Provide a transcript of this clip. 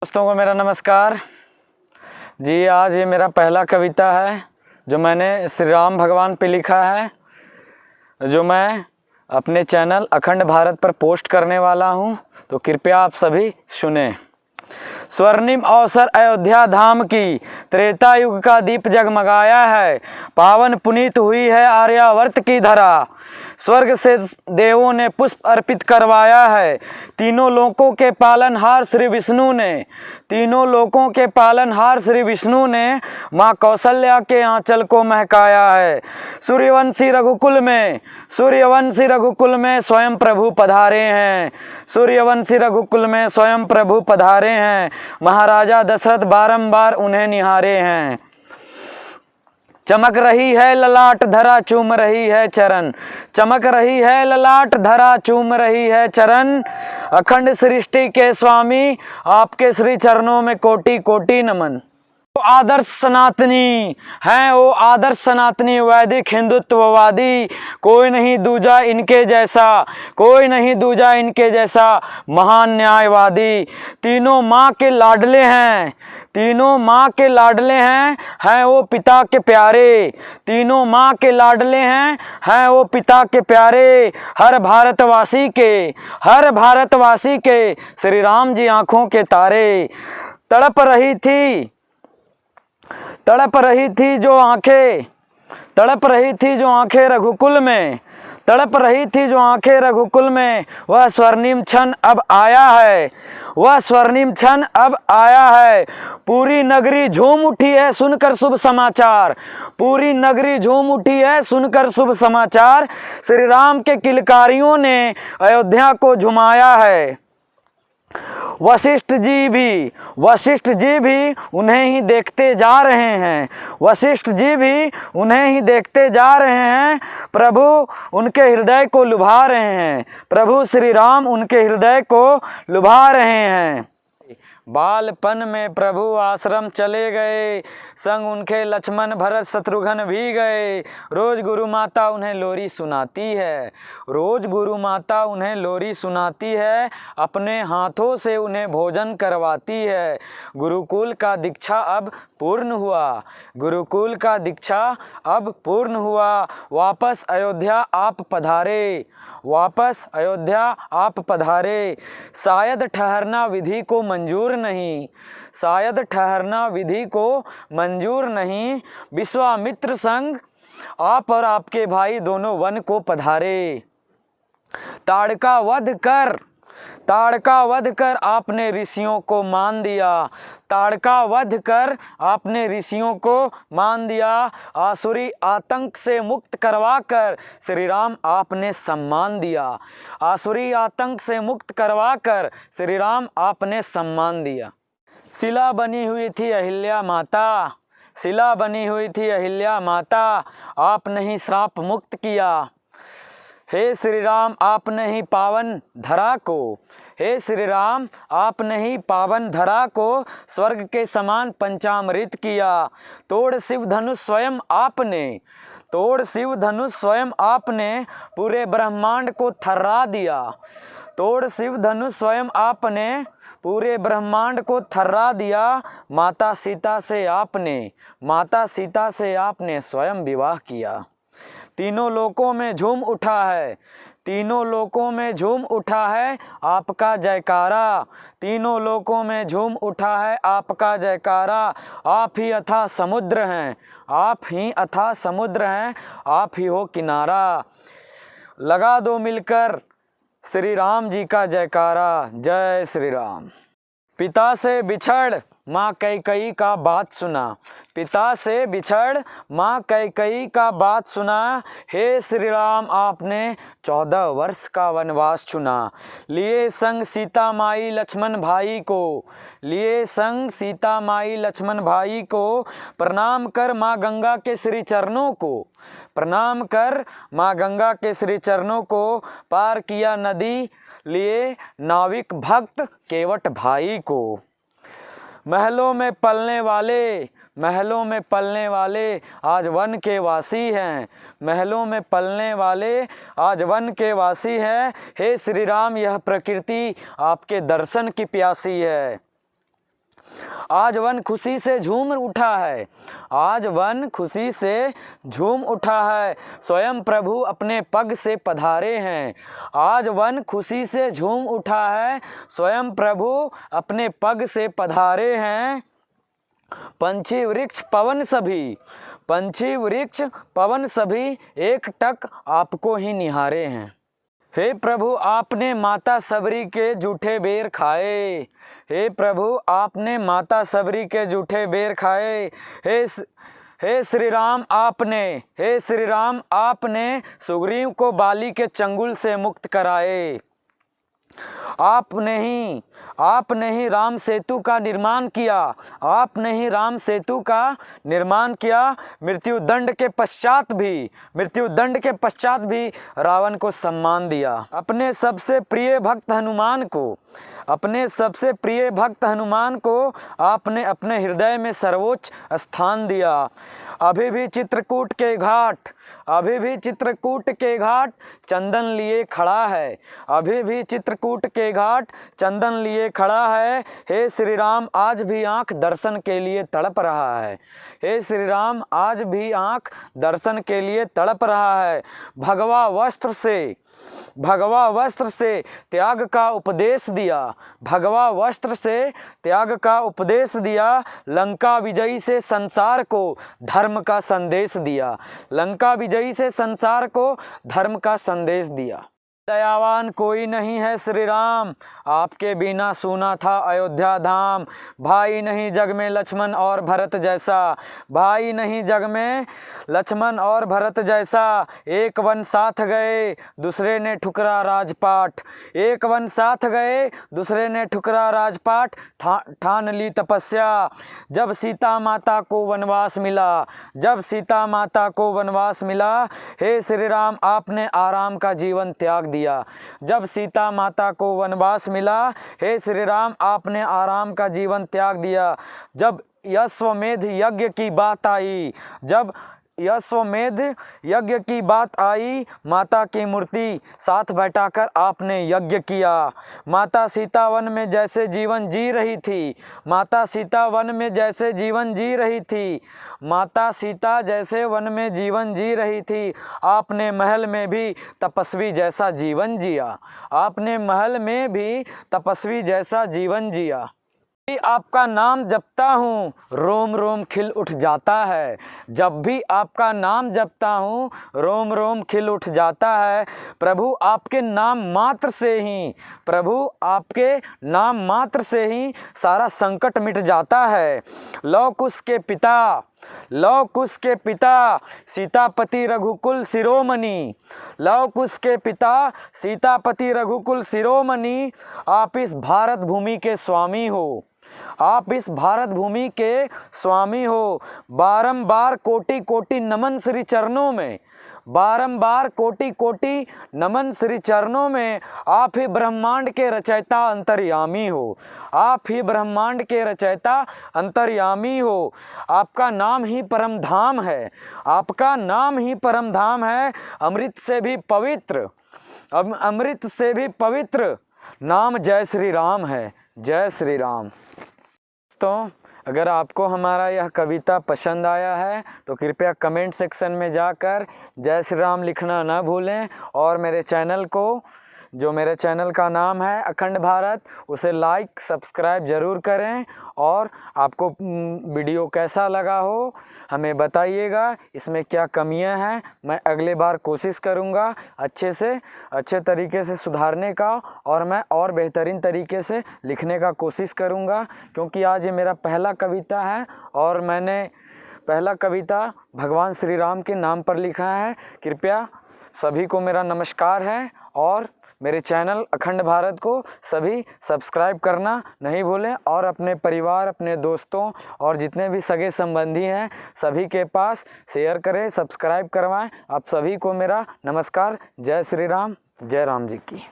दोस्तों को मेरा नमस्कार जी। आज ये मेरा पहला कविता है जो मैंने श्री राम भगवान पे लिखा है, जो मैं अपने चैनल अखंड भारत पर पोस्ट करने वाला हूँ, तो कृपया आप सभी सुने। स्वर्णिम अवसर अयोध्या धाम की, त्रेता युग का दीप जगमगाया है, पावन पुनीत हुई है आर्यावर्त की धरा, स्वर्ग से देवों ने पुष्प अर्पित करवाया है, तीनों लोकों के पालनहार श्री विष्णु ने, तीनों लोकों के पालनहार श्री विष्णु ने माँ कौशल्या के आंचल को महकाया है। सूर्यवंशी रघुकुल में स्वयं प्रभु पधारे हैं, सूर्यवंशी रघुकुल में स्वयं प्रभु पधारे हैं, महाराजा दशरथ बारंबार उन्हें निहारे हैं। चमक रही है ललाट धरा चूम रही है चरण, चमक रही है ललाट धरा चूम रही है चरण, अखंड सृष्टि के स्वामी आपके श्री चरणों में कोटि कोटि नमन। आदर्श सनातनी हैं वो आदर्श सनातनी वैदिक हिंदुत्ववादी, कोई नहीं दूजा इनके जैसा, कोई नहीं दूजा इनके जैसा महान न्यायवादी। तीनों माँ के लाडले हैं, तीनों माँ के लाडले हैं वो पिता के प्यारे, तीनों माँ के लाडले हैं वो पिता के प्यारे। हर भारतवासी के श्री राम जी आंखों के तारे। तड़प रही थी जो आंखें, तड़प रही थी जो आंखें रघुकुल में, तड़प रही थी जो आंखें रघुकुल में, वह स्वर्णिम क्षण अब आया है, वह स्वर्णिम क्षण अब आया है। पूरी नगरी झूम उठी है सुनकर शुभ समाचार, पूरी नगरी झूम उठी है सुनकर शुभ समाचार, श्री राम के किलकारियों ने अयोध्या को झुमाया है। वशिष्ठ जी भी उन्हें ही देखते जा रहे हैं, वशिष्ठ जी भी उन्हें ही देखते जा रहे हैं, प्रभु उनके हृदय को लुभा रहे हैं, प्रभु श्री राम उनके हृदय को लुभा रहे हैं। बालपन में प्रभु आश्रम चले गए, संग उनके लक्ष्मण भरत शत्रुघ्न भी गए, रोज गुरु माता उन्हें लोरी सुनाती है, रोज गुरु माता उन्हें लोरी सुनाती है, अपने हाथों से उन्हें भोजन करवाती है। गुरुकुल का दीक्षा अब पूर्ण हुआ, गुरुकुल का दीक्षा अब पूर्ण हुआ, वापस अयोध्या आप पधारे, वापस अयोध्या आप पधारे। शायद ठहरना विधि को मंजूर नहीं, शायद ठहरना विधि को मंजूर नहीं, विश्वामित्र संग आप और आपके भाई दोनों वन को पधारे। ताड़का वध कर आपने ऋषियों को मान दिया, ताड़का वध कर आपने ऋषियों को मान दिया, आसुरी आतंक से मुक्त करवा कर श्री राम आपने सम्मान दिया, आसुरी आतंक से मुक्त करवा कर श्री राम आपने सम्मान दिया। शिला बनी हुई थी अहिल्या माता, शिला बनी हुई थी अहिल्या माता, आपने ही श्राप मुक्त किया। हे श्री राम आपने ही पावन धरा को, हे श्री राम आपने ही पावन धरा को स्वर्ग के समान पंचामृत किया। तोड़ शिव धनुष स्वयं आपने, तोड़ शिव धनुष स्वयं आपने पूरे ब्रह्मांड को थर्रा दिया, तोड़ शिव धनुष स्वयं आपने पूरे ब्रह्मांड को थर्रा दिया। माता सीता से आपने स्वयं विवाह किया। तीनों लोकों में झूम उठा है, तीनों लोकों में झूम उठा है आपका जयकारा, तीनों लोकों में झूम उठा है आपका जयकारा। आप ही अथाह समुद्र हैं, आप ही अथाह समुद्र हैं, आप ही हो किनारा। लगा दो मिलकर श्री राम जी का जयकारा, जय श्री राम। पिता से बिछड़ माँ कैकेयी का बात सुना, पिता से बिछड़ माँ कैकेयी का बात सुना, हे श्री राम आपने 14 वर्ष का वनवास चुना। लिए संग सीता माई लक्ष्मण भाई को, लिए संग सीता माई लक्ष्मण भाई को, प्रणाम कर माँ गंगा के श्री चरणों को, प्रणाम कर माँ गंगा के श्री चरणों को, पार किया नदी लिए नाविक भक्त केवट भाई को। महलों में पलने वाले आज वन के वासी हैं, महलों में पलने वाले आज वन के वासी हैं। हे श्री राम यह प्रकृति आपके दर्शन की प्यासी है। आज वन खुशी से झूम उठा है, आज वन खुशी से झूम उठा है, स्वयं प्रभु अपने पग से पधारे हैं। आज वन खुशी से झूम उठा है, स्वयं प्रभु अपने पग से पधारे हैं। पंछी वृक्ष पवन सभी, पंछी वृक्ष पवन सभी एक टक आपको ही निहारे हैं। हे प्रभु आपने माता सबरी के जूठे बेर खाए, हे प्रभु आपने माता सबरी के जूठे बेर खाए। हे श्री राम आपने, हे श्री राम आपने सुग्रीव को बाली के चंगुल से मुक्त कराए। आपने ही राम सेतु का निर्माण किया, आपने ही राम सेतु का निर्माण किया। मृत्यु दंड के पश्चात भी रावण को सम्मान दिया। अपने सबसे प्रिय भक्त हनुमान को आपने अपने हृदय में सर्वोच्च स्थान दिया। अभी भी चित्रकूट के घाट चंदन लिए खड़ा है, अभी भी चित्रकूट के घाट चंदन लिए खड़ा है। हे श्री राम आज भी आँख दर्शन के लिए तड़प रहा है, हे श्री राम आज भी आँख दर्शन के लिए तड़प रहा है। भगवा वस्त्र से त्याग का उपदेश दिया, भगवा वस्त्र से त्याग का उपदेश दिया। लंका विजयी से संसार को धर्म का संदेश दिया, लंका विजयी से संसार को धर्म का संदेश दिया। दयावान कोई नहीं है श्री राम, आपके बिना सूना था अयोध्या धाम। भाई नहीं जग में लक्ष्मण और भरत जैसा, भाई नहीं जग में लक्ष्मण और भरत जैसा। एक वन साथ गए दूसरे ने ठुकरा राजपाट, एक वन साथ गए दूसरे ने ठुकरा राजपाट। ठान ली तपस्या जब सीता माता को वनवास मिला, जब सीता माता को वनवास मिला। हे श्री राम आपने आराम का जीवन त्याग दिया, जब सीता माता को वनवास मिला। हे श्री राम आपने आराम का जीवन त्याग दिया। जब अश्वमेध यज्ञ की बात आई, जब अश्वमेध यज्ञ की बात आई, माता की मूर्ति साथ बैठाकर आपने यज्ञ किया। माता सीता वन में जैसे जीवन जी रही थी, माता सीता वन में जैसे जीवन जी रही थी, माता सीता जैसे वन में जीवन जी रही थी। आपने महल में भी तपस्वी जैसा जीवन जिया, आपने महल में भी तपस्वी जैसा जीवन जिया। आपका नाम जपता हूँ रोम रोम खिल उठ जाता है, जब भी आपका नाम जपता हूँ रोम रोम खिल उठ जाता है। प्रभु आपके नाम मात्र से ही, प्रभु आपके नाम मात्र से ही सारा संकट मिट जाता है। लौ कुश के पिता सीतापति रघुकुल शिरोमणि, लौ कुश के पिता सीतापति रघुकुल शिरोमणि। आप इस भारत भूमि के स्वामी हो, आप इस भारत भूमि के स्वामी हो। बारंबार कोटि कोटि नमन श्री चरणों में, बारंबार कोटि कोटि नमन श्री चरणों में। आप ही ब्रह्मांड के रचयिता अंतर्यामी हो, आप ही ब्रह्मांड के रचयिता अंतर्यामी हो। आपका नाम ही परम धाम है, आपका नाम ही परम धाम है। अमृत से भी पवित्र, अमृत से भी पवित्र नाम जय श्री राम है, जय श्री राम। तो अगर आपको हमारा यह कविता पसंद आया है तो कृपया कमेंट सेक्शन में जाकर जय श्री राम लिखना ना भूलें, और मेरे चैनल को, जो मेरे चैनल का नाम है अखंड भारत, उसे लाइक सब्सक्राइब ज़रूर करें। और आपको वीडियो कैसा लगा हो हमें बताइएगा, इसमें क्या कमियां हैं। मैं अगले बार कोशिश करूंगा अच्छे तरीके से सुधारने का, और मैं और बेहतरीन तरीके से लिखने का कोशिश करूंगा। क्योंकि आज ये मेरा पहला कविता है और मैंने पहला कविता भगवान श्री राम के नाम पर लिखा है। कृपया सभी को मेरा नमस्कार है, और मेरे चैनल अखंड भारत को सभी सब्सक्राइब करना नहीं भूलें, और अपने परिवार, अपने दोस्तों और जितने भी सगे संबंधी हैं सभी के पास शेयर करें, सब्सक्राइब करवाएं। आप सभी को मेरा नमस्कार। जय श्री राम, जय राम जी की।